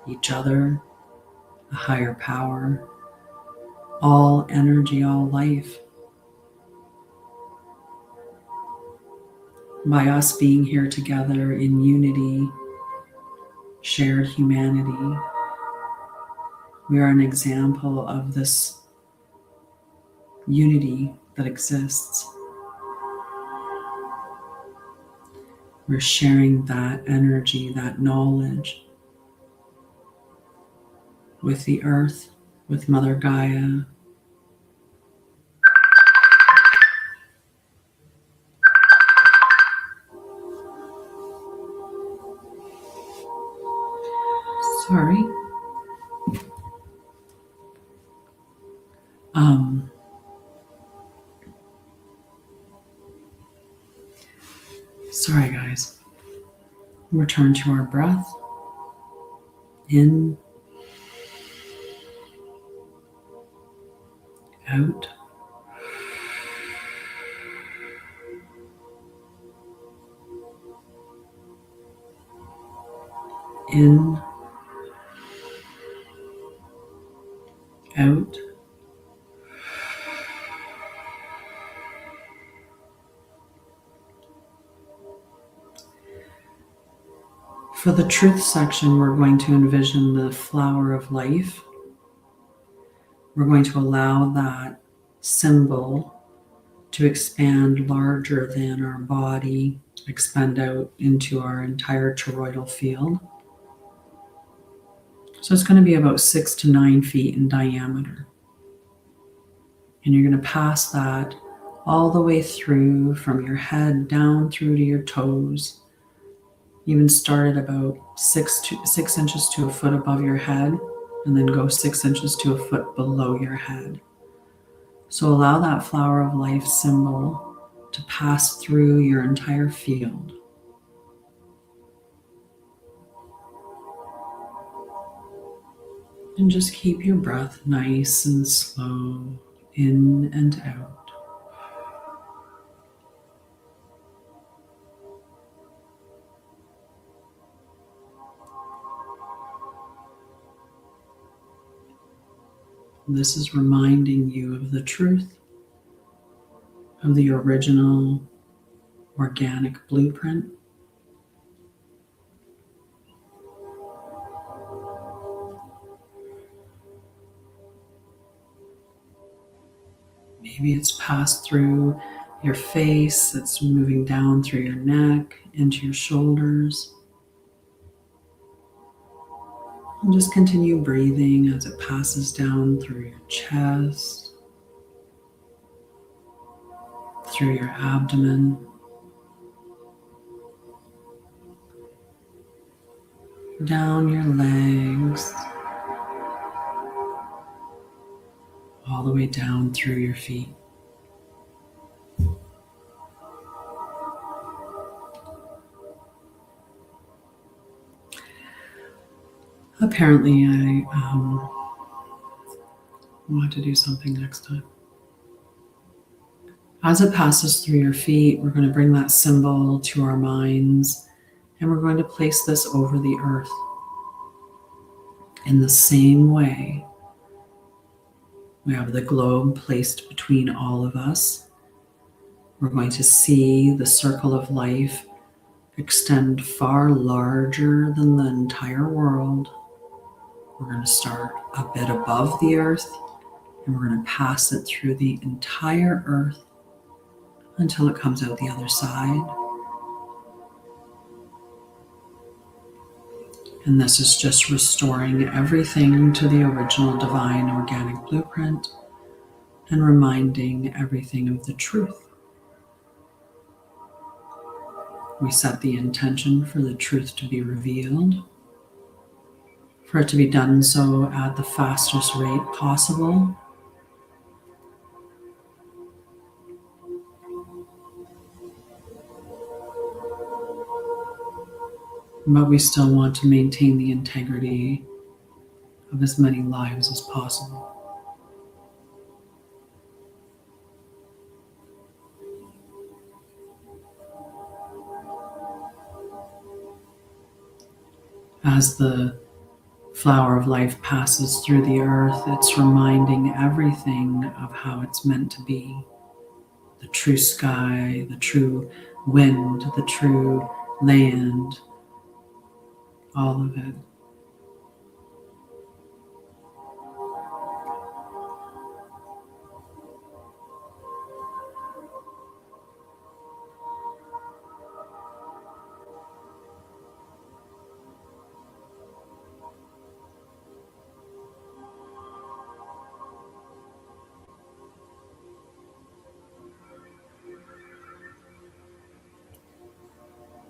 each other, a higher power, all energy, all life. By us being here together in unity, shared humanity, we are an example of this unity that exists. We're sharing that energy, that knowledge with the earth, with Mother Gaia. Sorry. Sorry, guys. Return to our breath. In, out. In, out. For the truth section, we're going to envision the flower of life. We're going to allow that symbol to expand larger than our body, expand out into our entire toroidal field. So it's going to be about 6 to 9 feet in diameter. And you're going to pass that all the way through, from your head down through to your toes. Even start at about 6 inches to a foot above your head, and then go 6 inches to a foot below your head. So allow that flower of life symbol to pass through your entire field. And just keep your breath nice and slow, in and out. This is reminding you of the truth of the original organic blueprint. Maybe it's passed through your face, it's moving down through your neck, into your shoulders. And just continue breathing as it passes down through your chest, through your abdomen, down your legs, all the way down through your feet. Apparently, I want to do something next time. As it passes through your feet, we're going to bring that symbol to our minds, and we're going to place this over the earth. In the same way, we have the globe placed between all of us. We're going to see the circle of life extend far larger than the entire world. We're going to start a bit above the earth, and we're going to pass it through the entire earth until it comes out the other side. And this is just restoring everything to the original divine organic blueprint and reminding everything of the truth. We set the intention for the truth to be revealed, for it to be done so at the fastest rate possible. But we still want to maintain the integrity of as many lives as possible. As the flower of life passes through the earth, it's reminding everything of how it's meant to be. The true sky, the true wind, the true land, all of it.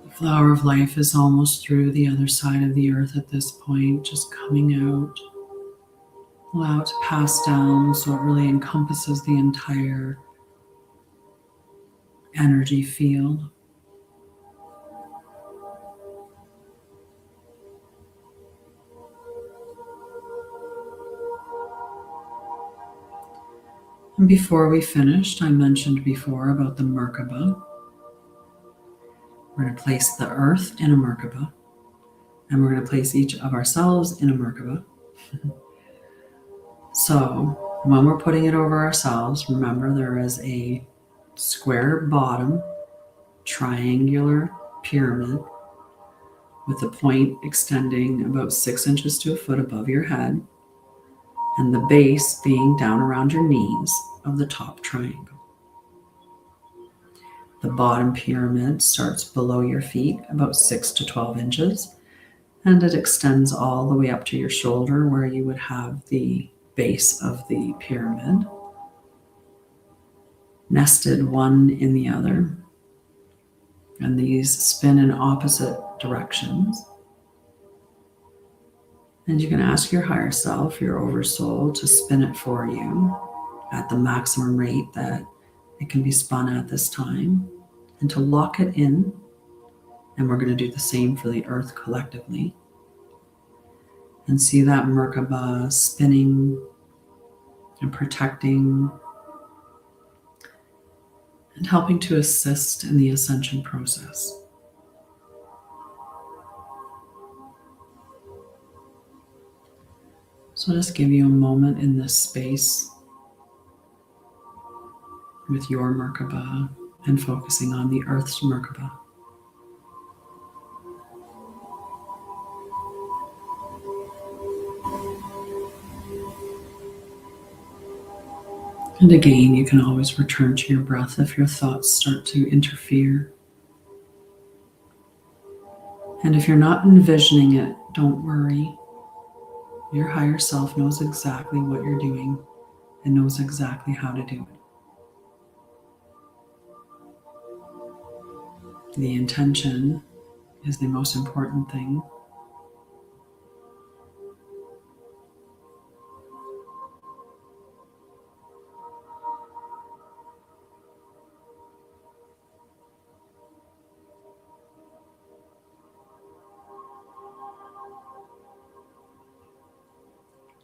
The flower of life is almost through the other side of the earth at this point, just coming out. Allow it to pass down so it really encompasses the entire energy field. And before we finished, I mentioned before about the Merkaba. We're going to place the earth in a Merkaba, and we're going to place each of ourselves in a Merkaba. So when we're putting it over ourselves, remember there is a square bottom, triangular pyramid with the point extending about 6 inches to a foot above your head, and the base being down around your knees of the top triangle. The bottom pyramid starts below your feet about 6 to 12 inches, and it extends all the way up to your shoulder where you would have the base of the pyramid, nested one in the other. And these spin in opposite directions. And you can ask your higher self, your oversoul, to spin it for you at the maximum rate that it can be spun at this time, and to lock it in. And we're going to do the same for the earth collectively. And see that Merkaba spinning and protecting and helping to assist in the ascension process. So just give you a moment in this space with your Merkaba and focusing on the earth's Merkaba. And again, you can always return to your breath if your thoughts start to interfere. And if you're not envisioning it, don't worry. Your higher self knows exactly what you're doing and knows exactly how to do it. The intention is the most important thing.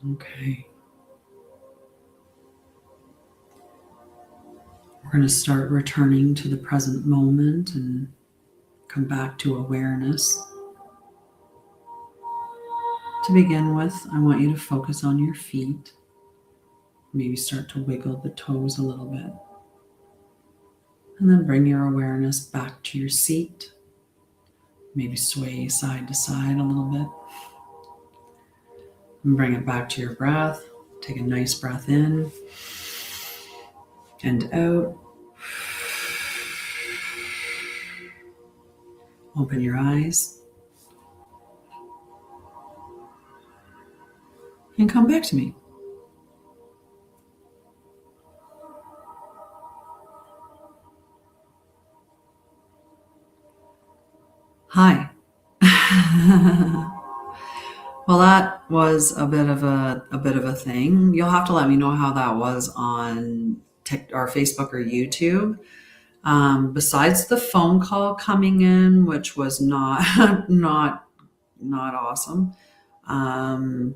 Okay. We're going to start returning to the present moment and come back to awareness. To begin with, I want you to focus on your feet. Maybe start to wiggle the toes a little bit. And then bring your awareness back to your seat. Maybe sway side to side a little bit. And bring it back to your breath. Take a nice breath in and out. Open your eyes. And come back to me. Hi. Well, that was a bit of a thing. You'll have to let me know how that was on Facebook or YouTube. Besides the phone call coming in, which was not not awesome. And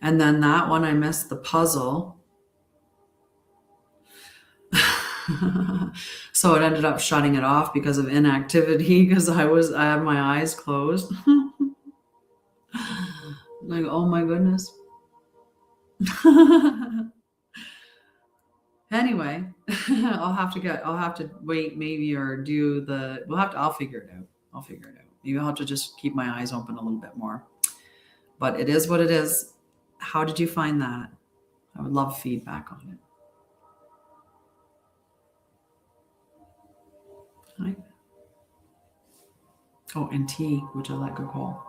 then that one, I missed the puzzle. So it ended up shutting it off because of inactivity, because I had my eyes closed. Like, oh my goodness. Anyway, I'll have to wait maybe, or I'll figure it out. Maybe I'll have to just keep my eyes open a little bit more. But it is what it is. How did you find that? I would love feedback on it. Hi. Oh, and tea, which I like to call.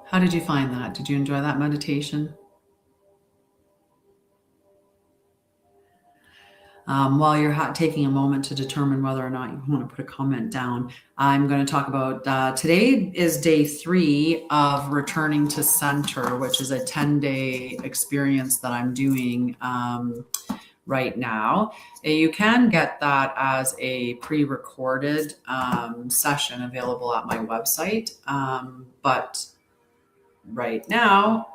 How did you find that? Did you enjoy that meditation? While you're taking a moment to determine whether or not you want to put a comment down, I'm going to talk about today is day 3 of returning to center, which is a 10-day experience that I'm doing right now. You can get that as a pre-recorded session available at my website, but right now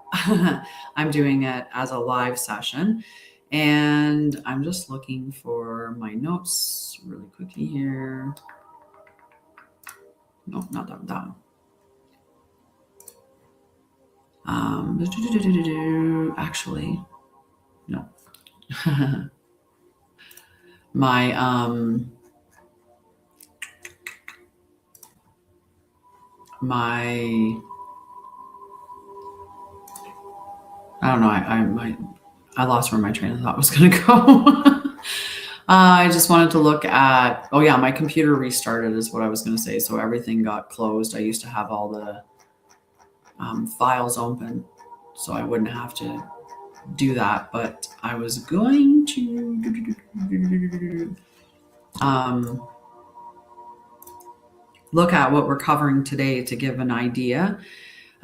I'm doing it as a live session. And I'm just looking for my notes really quickly here. No, not that one. Actually, no. My I don't know. I lost where my train of thought was going to go. I just wanted to look at, my computer restarted is what I was going to say. So everything got closed. I used to have all the files open, so I wouldn't have to do that. But I was going to look at what we're covering today to give an idea.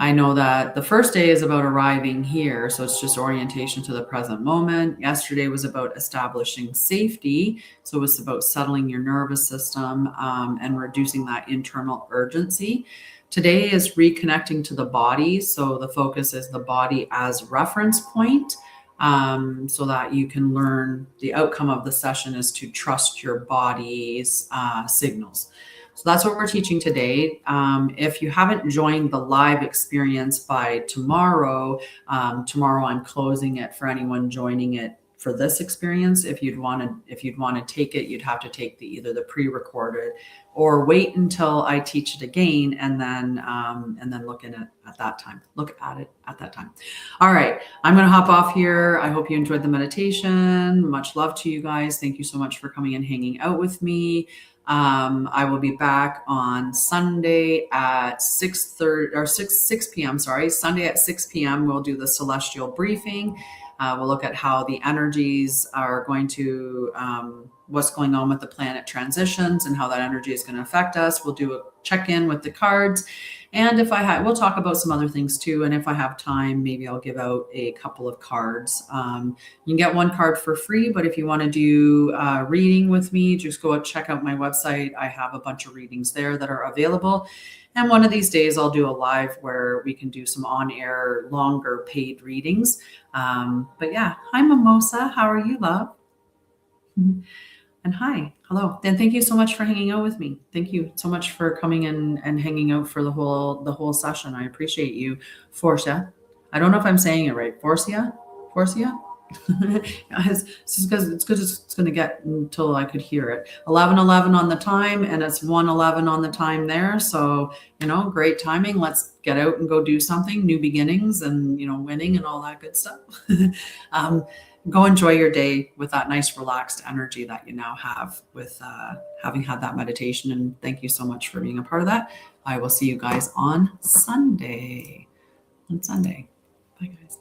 I know that the first day is about arriving here, so it's just orientation to the present moment. Yesterday was about establishing safety, so it was about settling your nervous system and reducing that internal urgency. Today is reconnecting to the body, so the focus is the body as reference point, so that you can learn the outcome of the session is to trust your body's signals. So that's what we're teaching today. If you haven't joined the live experience by tomorrow, I'm closing it for anyone joining it for this experience. If you'd want to take it, you'd have to take either the pre-recorded or wait until I teach it again and then look at it at that time. All right, I'm going to hop off here. I hope you enjoyed the meditation. Much love to you guys. Thank you so much for coming and hanging out with me. I will be back on Sunday at 6 p.m. Sunday at 6 p.m. We'll do the celestial briefing. We'll look at how the energies are going to, what's going on with the planet transitions and how that energy is going to affect us. We'll do a check in with the cards. And if I have, we'll talk about some other things too. And if I have time, maybe I'll give out a couple of cards. You can get one card for free, but if you want to do reading with me, just go check out my website. I have a bunch of readings there that are available. And one of these days I'll do a live where we can do some on-air, longer paid readings. But yeah, hi Mimosa, how are you, love? And hi, hello. And thank you so much for hanging out with me. Thank you so much for coming in and hanging out for the whole session. I appreciate you, Forcia. I don't know if I'm saying it right. Forcia? It's because it's going to get until I could hear it. 11:11 on the time, and it's 1:11 on the time there. So, great timing. Let's get out and go do something, new beginnings and, winning and all that good stuff. Go enjoy your day with that nice relaxed energy that you now have with having had that meditation. And thank you so much for being a part of that. I will see you guys on Sunday. Bye, guys.